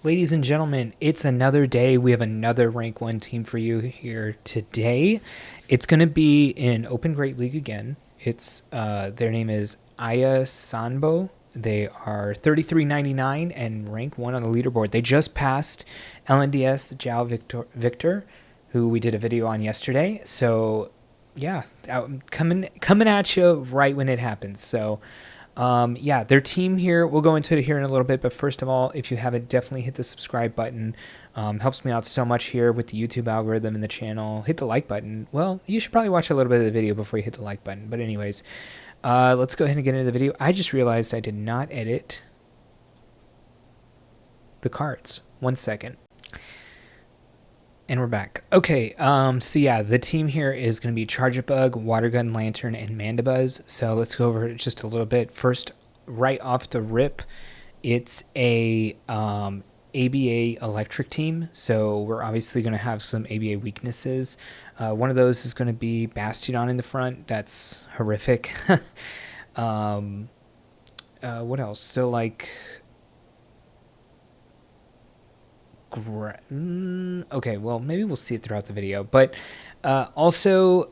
Ladies and gentlemen, it's another day. We have another rank 1 team for you here today. It's going to be in Open Great League again. It's their name is Ayasanbo. They are 33.99 and rank 1 on the leaderboard. They just passed LNDSJoaoVictor, who we did a video on yesterday. So yeah, coming at you right when it happens. So yeah, their team here, we'll go into it here in a little bit, but first of all, if you haven't, definitely hit the subscribe button. Helps me out so much here with the YouTube algorithm and the channel. Hit the like button. Well, you should probably watch a little bit of the video before you hit the like button. But anyways, let's go ahead and get into the video. I just realized I did not edit the cards. 1 second. And we're back. Okay, so yeah, the team here is going to be Charjabug, Watergun Lanturn, and Mandibuzz. So let's go over it just a little bit. First, right off the rip, it's a ABA electric team. So we're obviously going to have some ABA weaknesses. One of those is going to be Bastiodon in the front. That's horrific. What else? So like... Okay, well, maybe we'll see it throughout the video. But also,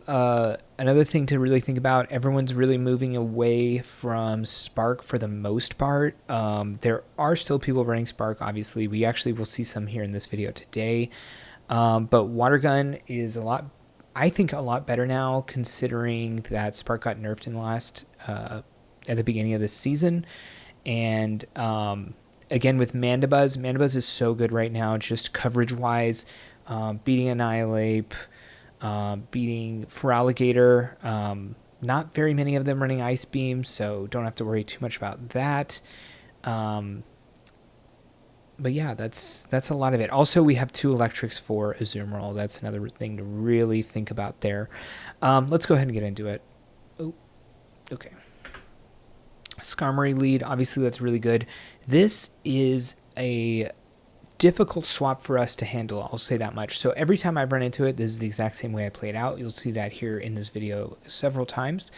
another thing to really think about, everyone's really moving away from Spark for the most part. There are still people running Spark, obviously. We actually will see some here in this video today. But Watergun is I think, a lot better now, considering that Spark got nerfed in the last, at the beginning of this season. And... again, with Mandibuzz, Mandibuzz is so good right now, just coverage-wise, beating Annihilate, beating Feraligatr. Not very many of them running Ice Beam, so don't have to worry too much about that. But yeah, that's a lot of it. Also, we have 2 electrics for Azumarill. That's another thing to really think about there. Let's go ahead and get into it. Oh, okay. Skarmory lead, obviously that's really good. This is a difficult swap for us to handle, I'll say that much. So every time I run into it, this is the exact same way I play it out. You'll see that here in this video several times.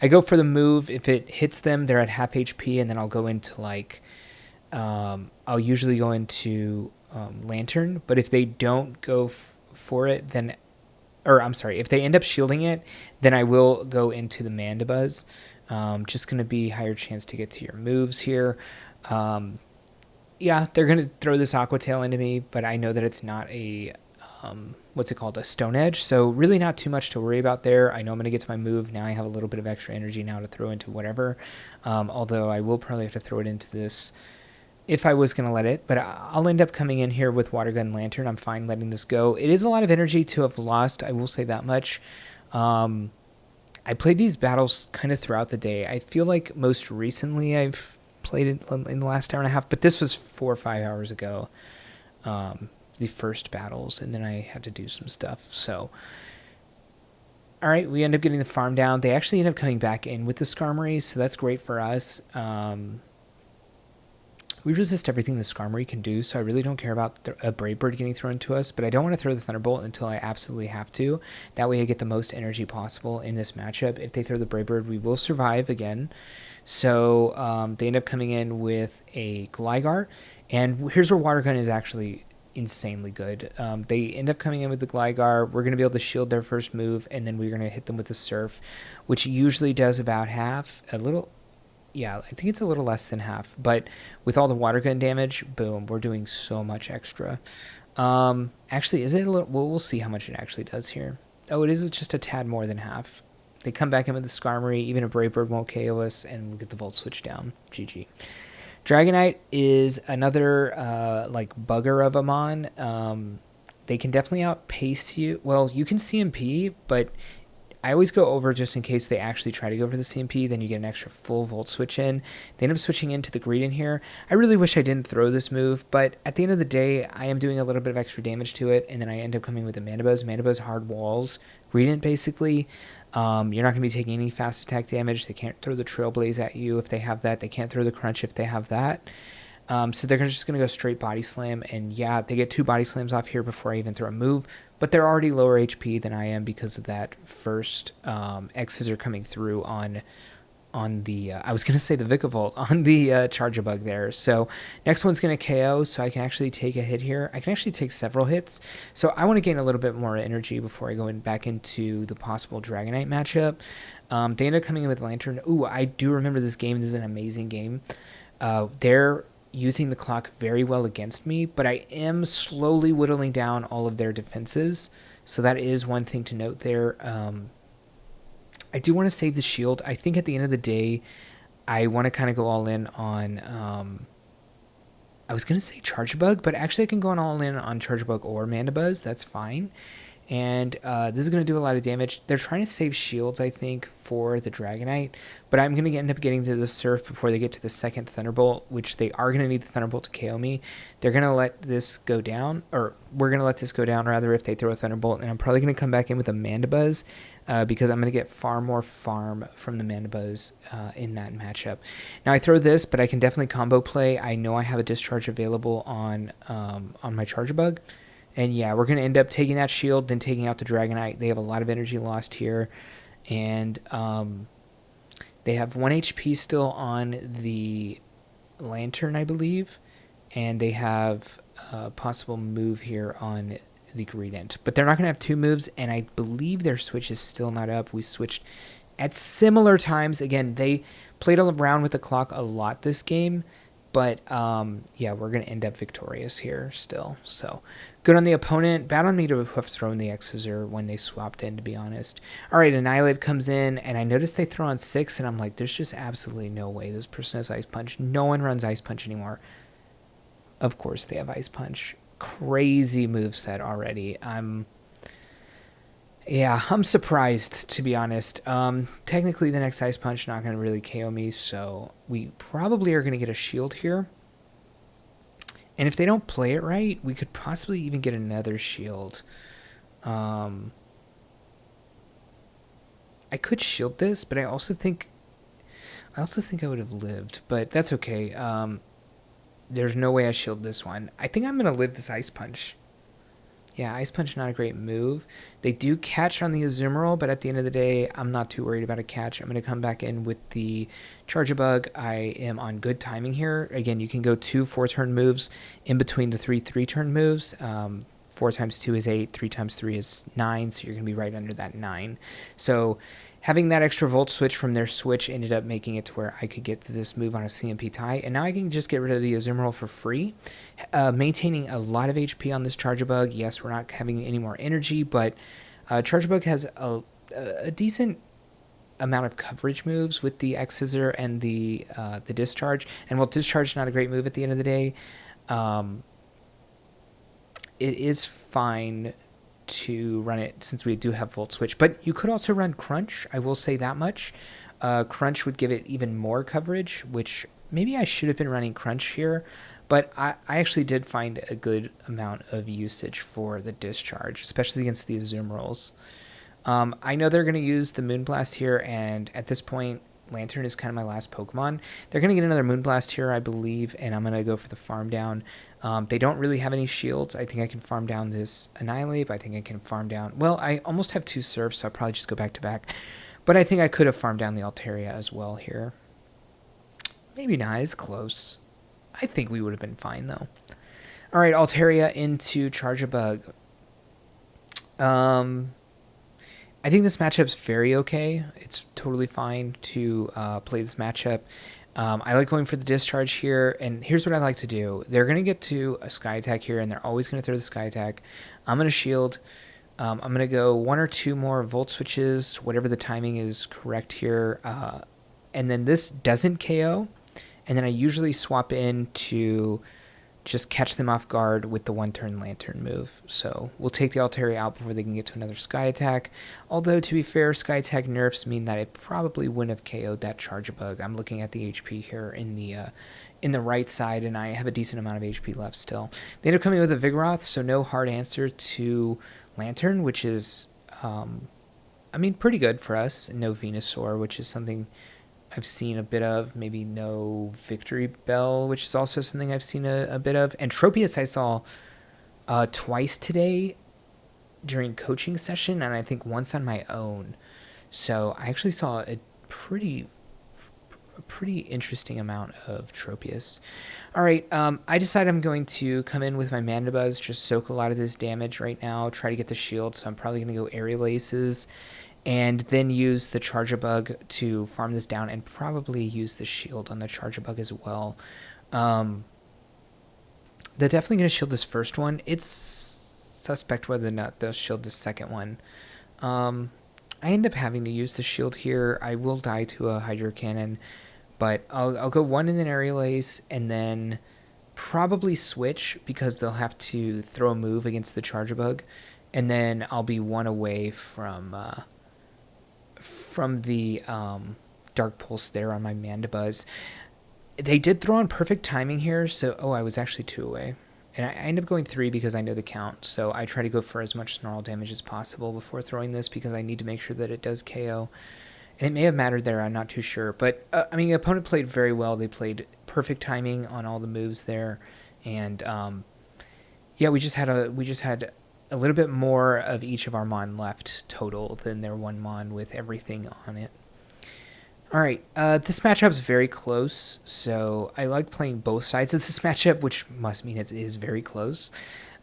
I go for the move. If it hits them, they're at half HP, and then I'll go into like, I'll usually go into Lantern, but if they don't go for it, then, or I'm sorry, if they end up shielding it, then I will go into the Mandibuzz. Just going to be higher chance to get to your moves here. Yeah, they're going to throw this Aqua Tail into me, but I know that it's not a, what's it called, a Stone Edge, so really not too much to worry about there. I know I'm going to get to my move. Now I have a little bit of extra energy now to throw into whatever, although I will probably have to throw it into this if I was going to let it, but I'll end up coming in here with Watergun Lanturn. I'm fine letting this go. It is a lot of energy to have lost, I will say that much. I played these battles kind of throughout the day. I feel like most recently I've played it in the last hour and a half, but this was 4 or 5 hours ago, the first battles, and then I had to do some stuff. So, all right, we end up getting the farm down. They actually end up coming back in with the Skarmory, so that's great for us. We resist everything the Skarmory can do, so I really don't care about a Brave Bird getting thrown to us, but I don't want to throw the Thunderbolt until I absolutely have to. That way I get the most energy possible in this matchup. If they throw the Brave Bird, we will survive again. So they end up coming in with a Gligar, and here's where Watergun is actually insanely good. They end up coming in with the Gligar. We're going to be able to shield their first move, and then we're going to hit them with the Surf, which usually does about half, yeah, I think it's a little less than half, but with all the water gun damage, boom, we're doing so much extra. Actually, is it a little, well, we'll see how much it actually does here. Oh, it is just a tad more than half. They come back in with the Skarmory, even a Brave Bird won't KO us, and we get the Volt Switch down. GG. Dragonite is another, like, bugger of a mon. They can definitely outpace you. Well, you can CMP, but... I always go over just in case they actually try to go for the CMP, then you get an extra full Volt Switch in. They end up switching into the Greedent here. I really wish I didn't throw this move, but at the end of the day, I am doing a little bit of extra damage to it, and then I end up coming with the Mandibuzz. Mandibuzz hard walls. Greedent, basically. You're not going to be taking any fast attack damage. They can't throw the Trailblaze at you if they have that. They can't throw the Crunch if they have that. So they're just going to go straight Body Slam, and yeah, they get 2 Body Slams off here before I even throw a move. But they're already lower HP than I am because of that first X-Scissor coming through on on the, I was going to say the Vikavolt, on the Charjabug there. So next one's going to KO, so I can actually take a hit here. I can actually take several hits. So I want to gain a little bit more energy before I go back into the possible Dragonite matchup. They end up coming in with Lantern. Ooh, I do remember this game. This is an amazing game. They're using the clock very well against me, but I am slowly whittling down all of their defenses. So that is one thing to note there. I do want to save the shield. I think at the end of the day, I want to kind of go all in on, I was going to say Charjabug, but actually I can go all in on Charjabug or Mandibuzz. That's fine. And this is going to do a lot of damage. They're trying to save shields, I think, for the Dragonite. But I'm going to end up getting to the Surf before they get to the second Thunderbolt, which they are going to need the Thunderbolt to KO me. They're going to let this go down, or we're going to let this go down, rather, if they throw a Thunderbolt. And I'm probably going to come back in with a Mandibuzz because I'm going to get far more farm from the Mandibuzz in that matchup. Now, I throw this, but I can definitely combo play. I know I have a Discharge available on my Charjabug. And yeah, we're going to end up taking that shield, then taking out the Dragonite. They have a lot of energy lost here. And they have 1 HP still on the Lantern, I believe. And they have a possible move here on the Greedent. But they're not going to have 2 moves, and I believe their switch is still not up. We switched at similar times. Again, they played around with the clock a lot this game. But, yeah, we're going to end up victorious here still. So, good on the opponent. Bad on me to have thrown the X-Scissor when they swapped in, to be honest. All right, Annihilate comes in, and I noticed they throw on 6, and I'm like, there's just absolutely no way this person has Ice Punch. No one runs Ice Punch anymore. Of course they have Ice Punch. Crazy moveset already. I'm surprised, to be honest. Technically, the next Ice Punch not going to really KO me, so we probably are going to get a shield here. And if they don't play it right, we could possibly even get another shield. I could shield this, but I also think I would have lived, but that's okay. There's no way I shield this one. I think I'm going to live this Ice Punch. Yeah, Ice Punch, not a great move. They do catch on the Azumarill, but at the end of the day, I'm not too worried about a catch. I'm going to come back in with the Charjabug. I am on good timing here. Again, you can go 2 4-turn moves in between the 3 3-turn moves. 4 times 2 is 8, 3 times 3 is 9, so you're going to be right under that 9. So having that extra Volt switch from their switch ended up making it to where I could get to this move on a CMP tie, and now I can just get rid of the Azumarill for free, maintaining a lot of HP on this Charjabug. Yes, we're not having any more energy, but Charjabug has a decent amount of coverage moves with the X-Scissor and the Discharge, and while Discharge is not a great move at the end of the day, it is fine to run it since we do have Volt Switch. But you could also run Crunch, I will say that much. Crunch would give it even more coverage, which maybe I should have been running Crunch here, but I actually did find a good amount of usage for the Discharge, especially against the Azumarills. I know they're going to use the Moonblast here, and at this point, Lantern is kind of my last Pokemon. They're going to get another Moonblast here, I believe, and I'm going to go for the farm down. They don't really have any shields. I think I can farm down this Annihilate. I think I can farm down... Well, I almost have 2 Surfs, so I'll probably just go back to back. But I think I could have farmed down the Altaria as well here. Maybe not as close. I think we would have been fine, though. All right, Altaria into Charjabug. I think this matchup's very okay. It's totally fine to play this matchup. I like going for the Discharge here, and here's what I like to do. They're going to get to a Sky Attack here, and they're always going to throw the Sky Attack. I'm going to shield. I'm going to go 1 or 2 more Volt Switches, whatever the timing is correct here. And then this doesn't KO, and then I usually swap in to just catch them off guard with the 1-turn Lantern move. So we'll take the Altaria out before they can get to another Sky Attack. Although, to be fair, Sky Attack nerfs mean that it probably wouldn't have KO'd that Charjabug. I'm looking at the HP here in the right side, and I have a decent amount of HP left still. They end up coming with a Vigoroth, so no hard answer to Lantern, which is, I mean, pretty good for us. No Venusaur, which is something I've seen a bit of. Maybe no Victory Bell, which is also something I've seen a bit of. And Tropius I saw twice today during coaching session, and I think once on my own. So I actually saw a pretty a pretty interesting amount of Tropius. All right, I decided I'm going to come in with my Mandibuzz, just soak a lot of this damage right now, try to get the shield, so I'm probably going to go Aerial Aces, and then use the Charjabug to farm this down, and probably use the shield on the Charjabug as well. They're definitely going to shield this first one. It's suspect whether or not they'll shield the second one. I end up having to use the shield here. I will die to a Hydro Cannon, but I'll go one in an Aerial Ace, and then probably switch because they'll have to throw a move against the Charjabug, and then I'll be one away from the Dark Pulse there on my Mandibuzz. They did throw on perfect timing here, so I was actually 2 away. And I end up going 3 because I know the count, so I try to go for as much snarl damage as possible before throwing this because I need to make sure that it does KO. And it may have mattered there, I'm not too sure. But, I mean, the opponent played very well. They played perfect timing on all the moves there. And, yeah, we just had a little bit more of each of our Mon left total than their one Mon with everything on it. All right, this matchup's very close, so I like playing both sides of this matchup, which must mean it is very close.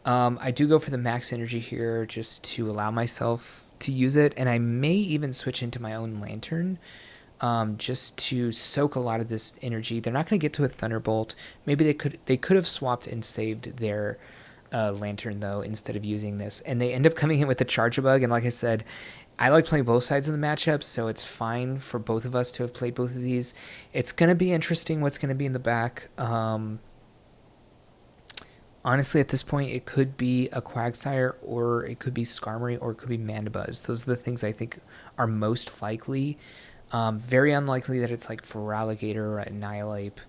I do go for the max energy here just to allow myself to use it, and I may even switch into my own Lantern just to soak a lot of this energy. They're not going to get to a Thunderbolt. Maybe they could have swapped and saved their Lantern, though, instead of using this, and they end up coming in with the Charjabug, and like I said, I like playing both sides of the matchup, so it's fine for both of us to have played both of these. It's going to be interesting what's going to be in the back. Honestly, at this point, it could be a Quagsire, or it could be Skarmory, or it could be Mandibuzz. Those are the things I think are most likely. Very unlikely that it's like Feraligatr or Annihilape.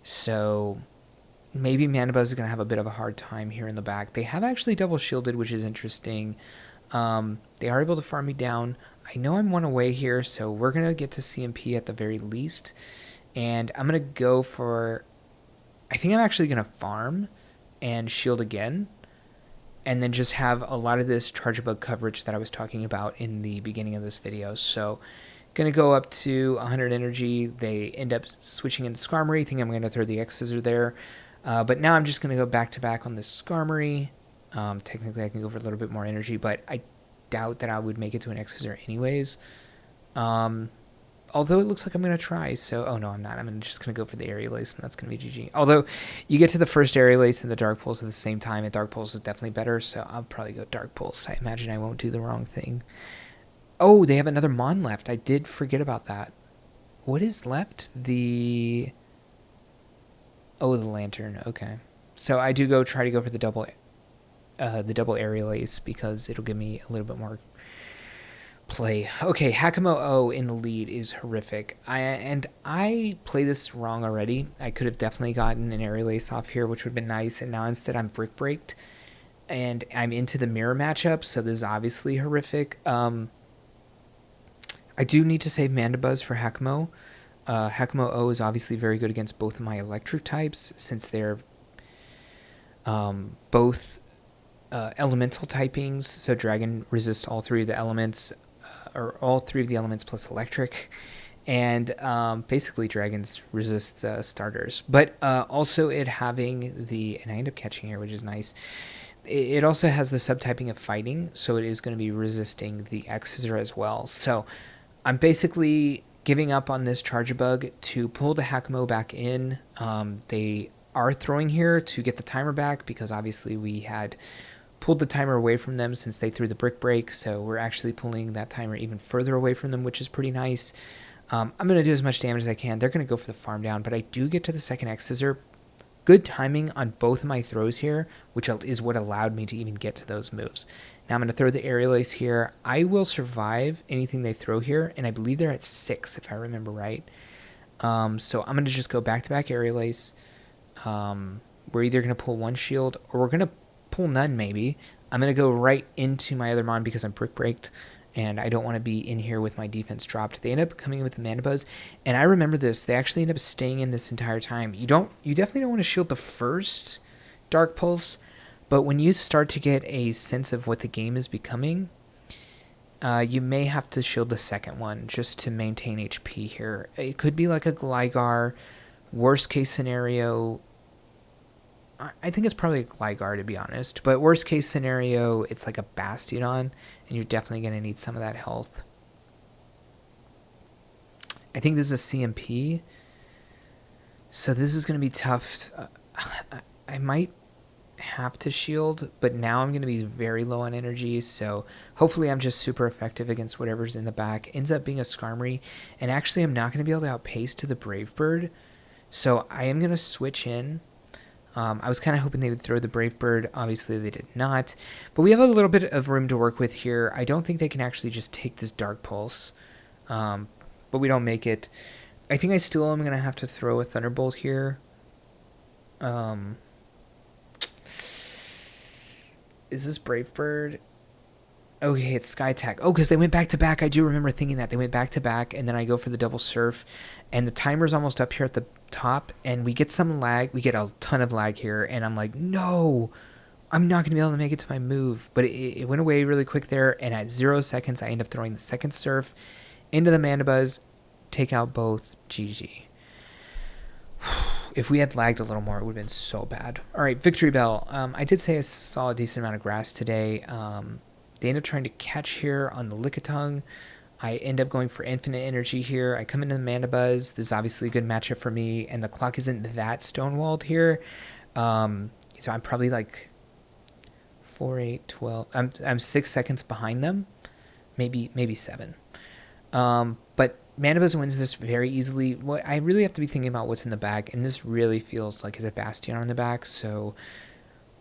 So maybe Mandibuzz is going to have a bit of a hard time here in the back. They have actually double shielded, which is interesting. They are able to farm me down. I know I'm 1 away here, so we're going to get to CMP at the very least. And I'm going to go for... I think I'm actually going to farm and shield again, and then just have a lot of this Charjabug coverage that I was talking about in the beginning of this video. So going to go up to 100 energy. They end up switching into Skarmory. I think I'm going to throw the X-Scissor there. But now I'm just going to go back-to-back on this Skarmory. Technically, I can go for a little bit more energy, but I doubt that I would make it to an X-Scissor anyways. Although it looks like I'm going to try, so... Oh, no, I'm not. I'm just going to go for the Aerial Ace, and that's going to be GG. Although, you get to the first Aerial Ace and the Dark Pulse at the same time, and Dark Pulse is definitely better, so I'll probably go Dark Pulse. I imagine I won't do the wrong thing. Oh, they have another Mon left. I did forget about that. What is left? The Lantern. Okay. So I do try to go for the double Aerial Ace because it'll give me a little bit more play. Okay, Hakamo-O in the lead is horrific. I play this wrong already. I could have definitely gotten an Aerial Ace off here, which would have been nice, and now instead I'm Brick Breaked, and I'm into the mirror matchup, so this is obviously horrific. I do need to save Mandibuzz for Hakamo. Hakamo-O is obviously very good against both of my electric types, since they're both elemental typings, so Dragon resists all 3 of the elements, or all 3 of the elements plus electric, and basically Dragons resist starters. But also it having the, and I end up catching here, which is nice, it also has the subtyping of fighting, so it is going to be resisting the X-Scissor as well. So I'm basically giving up on this Charjabug to pull the Hakamo back in. They are throwing here to get the timer back because obviously we had pulled the timer away from them since they threw the Brick Break, so we're actually pulling that timer even further away from them, which is pretty nice. I'm going to do as much damage as I can. They're going to go for the farm down, but I do get to the second X-Scissor. Good timing on both of my throws here, which is what allowed me to even get to those moves. Now I'm going to throw the Aerial Ace here. I will survive anything they throw here, and I believe they're at 6 if I remember right. So I'm going to just go back-to-back Aerial Ace. We're either going to pull 1 shield, or we're going to pull none maybe. I'm going to go right into my other Mon because I'm Brick Breaked, and I don't want to be in here with my defense dropped. They end up coming in with the Mandibuzz, and I remember this. They actually end up staying in this entire time. You definitely don't want to shield the first Dark Pulse, but when you start to get a sense of what the game is becoming, You may have to shield the second one just to maintain HP here. It could be like a Gligar. Worst case scenario, I think it's probably a Gligar, to be honest. But worst case scenario, it's like a Bastion, and you're definitely going to need some of that health. I think this is a CMP, so this is going to be tough. I might have to shield, but now I'm going to be very low on energy, so hopefully I'm just super effective against whatever's in the back. Ends up being a Skarmory, and actually I'm not going to be able to outpace to the Brave Bird, so I am going to switch in. I was kind of hoping they would throw the Brave Bird. Obviously they did not, but we have a little bit of room to work with here. I don't think they can actually just take this Dark Pulse, but we don't make it. I think I still am going to have to throw a Thunderbolt here. Is this Brave Bird? Okay, it's Sky Attack. Oh, because they went back to back. I do remember thinking that. They went back to back, and then I go for the double surf, and the timer's almost up here at the top, and we get some lag. We get a ton of lag here, and I'm like, no, I'm not going to be able to make it to my move. But it went away really quick there, and at 0 seconds, I end up throwing the second surf into the Mandibuzz, take out both. GG. If we had lagged a little more, it would have been so bad. All right, Victory Bell. I did say I saw a decent amount of grass today. They end up trying to catch here on the Lickitung. I end up going for infinite energy here. I come into the Mandibuzz. This is obviously a good matchup for me, and the clock isn't that stonewalled here. So I'm probably like 4, 8, 12. I'm 6 seconds behind them, maybe 7. But Mandibuzz wins this very easily. What I really have to be thinking about what's in the back, and this really feels like it's a Bastion on the back, so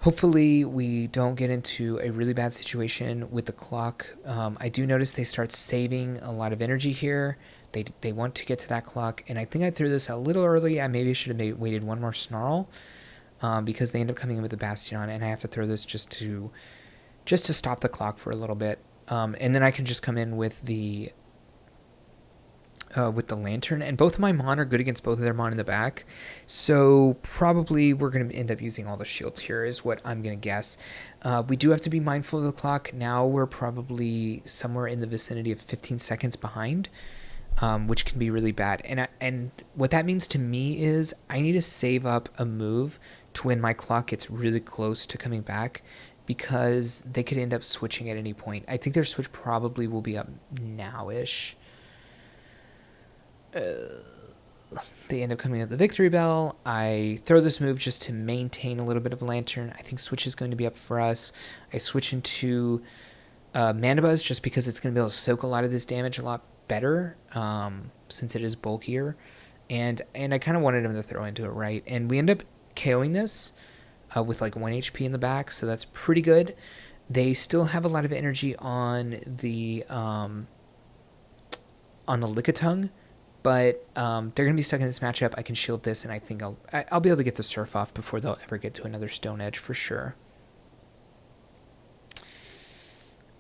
hopefully we don't get into a really bad situation with the clock. I do notice they start saving a lot of energy here. They want to get to that clock, and I think I threw this a little early. I maybe should have waited one more Snarl, because they end up coming in with the Bastion, and I have to throw this just to stop the clock for a little bit, and then I can just come in with the Lantern, and both of my Mon are good against both of their Mon in the back, so probably we're going to end up using all the shields here is what I'm going to guess. We do have to be mindful of the clock. Now we're probably somewhere in the vicinity of 15 seconds behind, which can be really bad, and what that means to me is I need to save up a move to when my clock gets really close to coming back, because they could end up switching at any point. I think their switch probably will be up now-ish. They end up coming with the Victory Bell. I throw this move just to maintain a little bit of Lantern. I think Switch is going to be up for us. I switch into Mandibuzz just because it's going to be able to soak a lot of this damage a lot better, since it is bulkier. And I kind of wanted him to throw into it right. And we end up KOing this with like 1 HP in the back, so that's pretty good. They still have a lot of energy on the Lickitung, but they're going to be stuck in this matchup. I can shield this, and I think I'll be able to get the Surf off before they'll ever get to another Stone Edge for sure.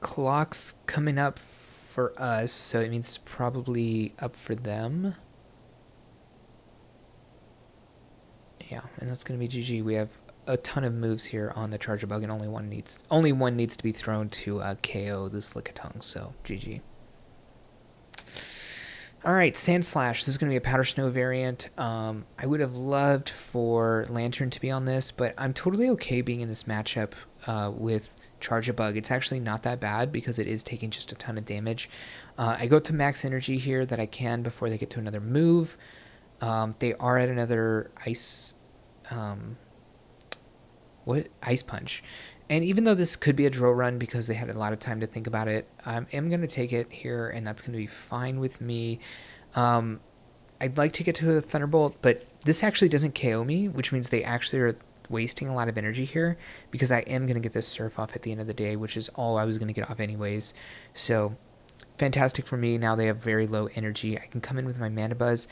Clock's coming up for us, so it means it's probably up for them. Yeah, and that's going to be GG. We have a ton of moves here on the Charjabug, and only one needs to be thrown to KO this Lickitung, so GG. Alright, Sand Slash. This is going to be a Powder Snow variant. I would have loved for Lantern to be on this, but I'm totally okay being in this matchup with Charjabug. It's actually not that bad because it is taking just a ton of damage. I go to max energy here that I can before they get to another move. They are at another Ice Punch. And even though this could be a drill run because they had a lot of time to think about it, I am going to take it here, and that's going to be fine with me. I'd like to get to a Thunderbolt, but this actually doesn't KO me, which means they actually are wasting a lot of energy here because I am going to get this Surf off at the end of the day, which is all I was going to get off anyways. So fantastic for me. Now they have very low energy. I can come in with my Mandibuzz.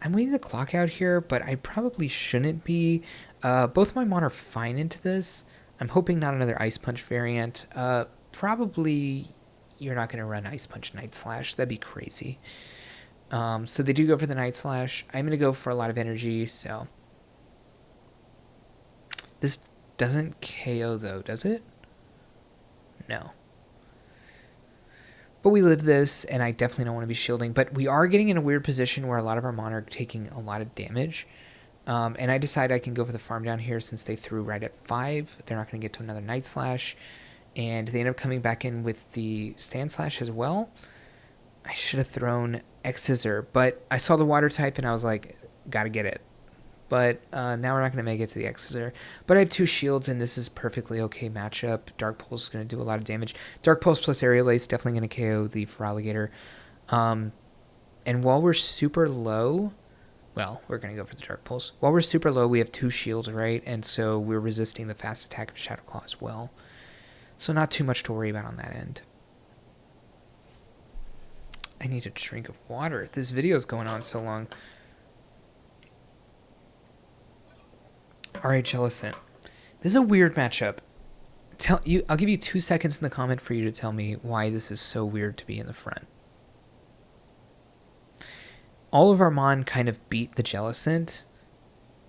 I'm waiting the clock out here, but I probably shouldn't be. Both my Mon are fine into this. I'm hoping not another Ice Punch variant. Probably you're not going to run Ice Punch Night Slash. That'd be crazy. So they do go for the Night Slash. I'm going to go for a lot of energy, so. This doesn't KO, though, does it? No. But we live this, and I definitely don't want to be shielding. But we are getting in a weird position where a lot of our Mon are taking a lot of damage. And I decide I can go for the farm down here since they threw right at 5. They're not going to get to another Night Slash. And they end up coming back in with the Sand Slash as well. I should have thrown X-Scissor, but I saw the water type and I was like, gotta get it. But now we're not going to make it to the X-Scissor. But I have 2 shields, and this is perfectly okay matchup. Dark Pulse is going to do a lot of damage. Dark Pulse plus Aerial Ace definitely going to KO the Feraligatr. And while we're super low, well, we're going to go for the Dark Pulse. While we're super low, we have 2 shields, right? And so we're resisting the fast attack of Shadow Claw as well. So not too much to worry about on that end. I need a drink of water. This video is going on so long. Alright, Jellicent. This is a weird matchup. I'll give you 2 seconds in the comment for you to tell me why this is so weird to be in the front. All of our Mon kind of beat the Jellicent,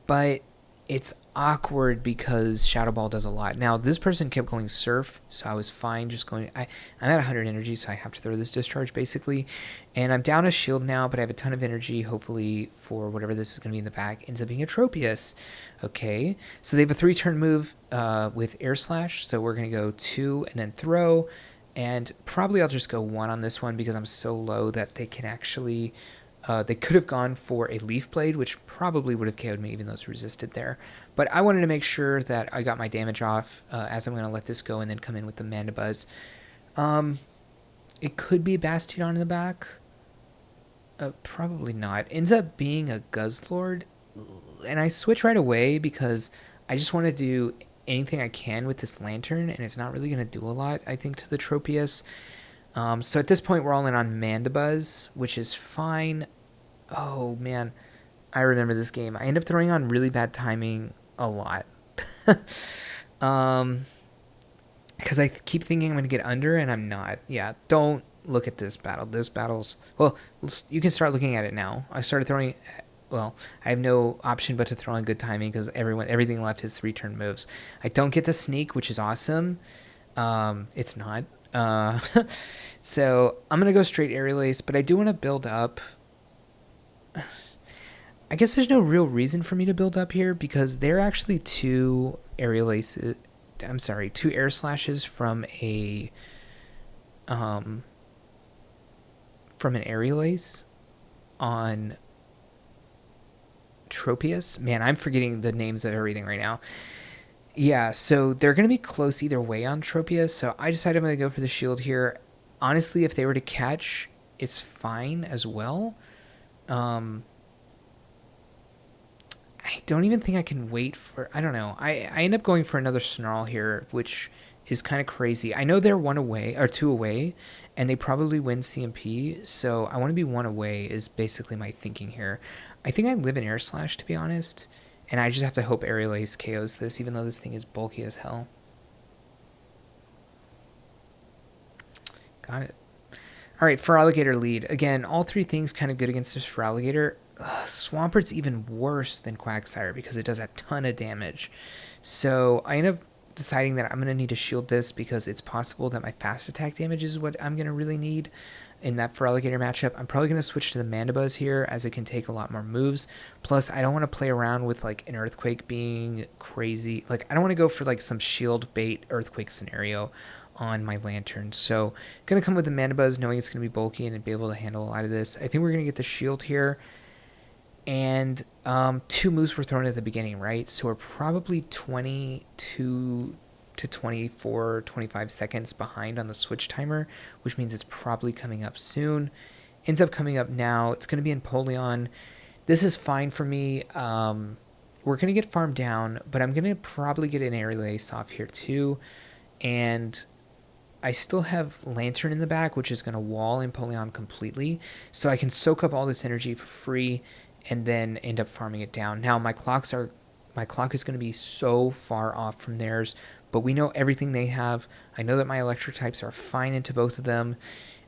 but it's awkward because Shadow Ball does a lot. Now, this person kept going Surf, so I was fine just going... I'm at 100 energy, so I have to throw this Discharge, basically. And I'm down a shield now, but I have a ton of energy, hopefully, for whatever this is going to be in the back. Ends up being a Tropius. Okay, so they have a 3-turn move with Air Slash, so we're going to go 2 and then throw. And probably I'll just go 1 on this one because I'm so low that they can actually... they could have gone for a Leaf Blade, which probably would have KO'd me even though it's resisted there. But I wanted to make sure that I got my damage off as I'm going to let this go and then come in with the Mandibuzz. It could be a Bastiodon in the back. Probably not. Ends up being a Guzzlord. And I switch right away because I just want to do anything I can with this Lantern. And it's not really going to do a lot, I think, to the Tropius. So at this point, we're all in on Mandibuzz, which is fine. Oh, man. I remember this game. I end up throwing on really bad timing a lot. Because I keep thinking I'm going to get under, and I'm not. Yeah, don't look at this battle. This battle's... Well, you can start looking at it now. I started throwing... Well, I have no option but to throw on good timing because everything left is 3-turn moves. I don't get the sneak, which is awesome. It's not. So I'm going to go straight Aerial Ace, but I do want to build up. I guess there's no real reason for me to build up here because they're actually 2 Aerial Aces. I'm sorry, 2 Air Slashes from an Aerial Ace on Tropius. Man, I'm forgetting the names of everything right now. Yeah, so they're going to be close either way on Tropius, so I decided I'm going to go for the shield here. Honestly, if they were to catch, it's fine as well. I don't even think I can wait for... I don't know. I end up going for another Snarl here, which is kind of crazy. I know they're 1 away, or 2 away, and they probably win CMP, so I want to be 1 away is basically my thinking here. I think I live in Air Slash, to be honest. And I just have to hope Aerial Ace KOs this, even though this thing is bulky as hell. Got it. Alright, Feraligatr lead. Again, all 3 things kind of good against this Feraligatr. Swampert's even worse than Quagsire because it does a ton of damage. So I end up deciding that I'm going to need to shield this because it's possible that my fast attack damage is what I'm going to really need in that Feraligatr matchup. I'm probably going to switch to the Mandibuzz here as it can take a lot more moves. Plus, I don't want to play around with like an Earthquake being crazy. Like, I don't want to go for like some shield bait Earthquake scenario on my Lantern. So, going to come with the Mandibuzz knowing it's going to be bulky and be able to handle a lot of this. I think we're going to get the shield here. And 2 moves were thrown at the beginning, right? So we're probably 22 to 24, 25 seconds behind on the switch timer, which means it's probably coming up soon. Ends up coming up now. It's going to be in Polion. This is fine for me. We're going to get farmed down, but I'm going to probably get an Aerial Ace off here too. And I still have Lantern in the back, which is going to wall Empoleon completely. So I can soak up all this energy for free and then end up farming it down. Now, my clock is going to be so far off from theirs, but we know everything they have. I know that my electric types are fine into both of them.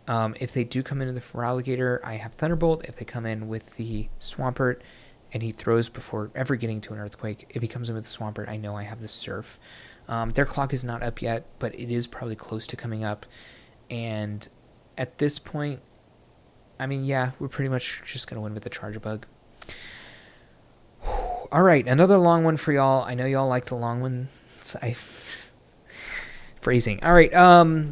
If they do come into the Feraligatr, I have Thunderbolt. If they come in with the Swampert and he throws before ever getting to an Earthquake, if he comes in with the Swampert, I know I have the Surf. Their clock is not up yet, but it is probably close to coming up. And at this point, I mean, yeah, we're pretty much just going to win with the Charjabug. All right, another long one for y'all. I know y'all like the long ones. Phrasing. All right,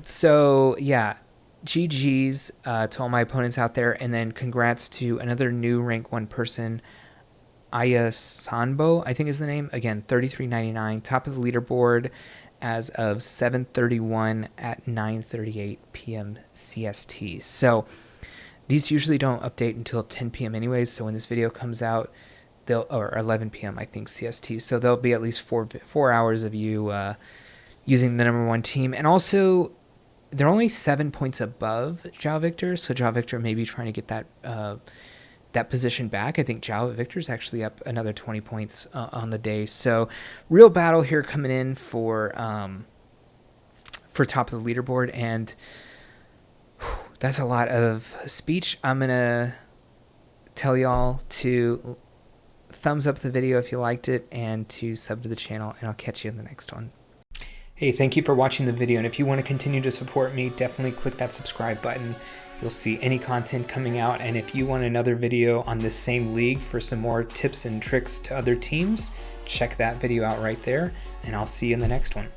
so yeah, GG's to all my opponents out there, and then congrats to another new rank 1 person, Ayasanbo, I think is the name. Again, 33.99, top of the leaderboard as of 7:31 at 9:38 p.m. CST. So these usually don't update until 10 p.m. anyways, so when this video comes out, or 11 p.m. I think CST, so there'll be at least 4 hours of you using the #1 team. And also, they're only 7 points above GoAVictor, so GoAVictor may be trying to get that position back. I think GoAVictor's actually up another 20 points on the day. So real battle here coming in for top of the leaderboard, and that's a lot of speech. I'm gonna tell y'all to thumbs up the video if you liked it, and to sub to the channel, and I'll catch you in the next one. Hey, thank you for watching the video, and if you want to continue to support me, definitely click that subscribe button. You'll see any content coming out, and if you want another video on this same league for some more tips and tricks to other teams, check that video out right there, and I'll see you in the next one.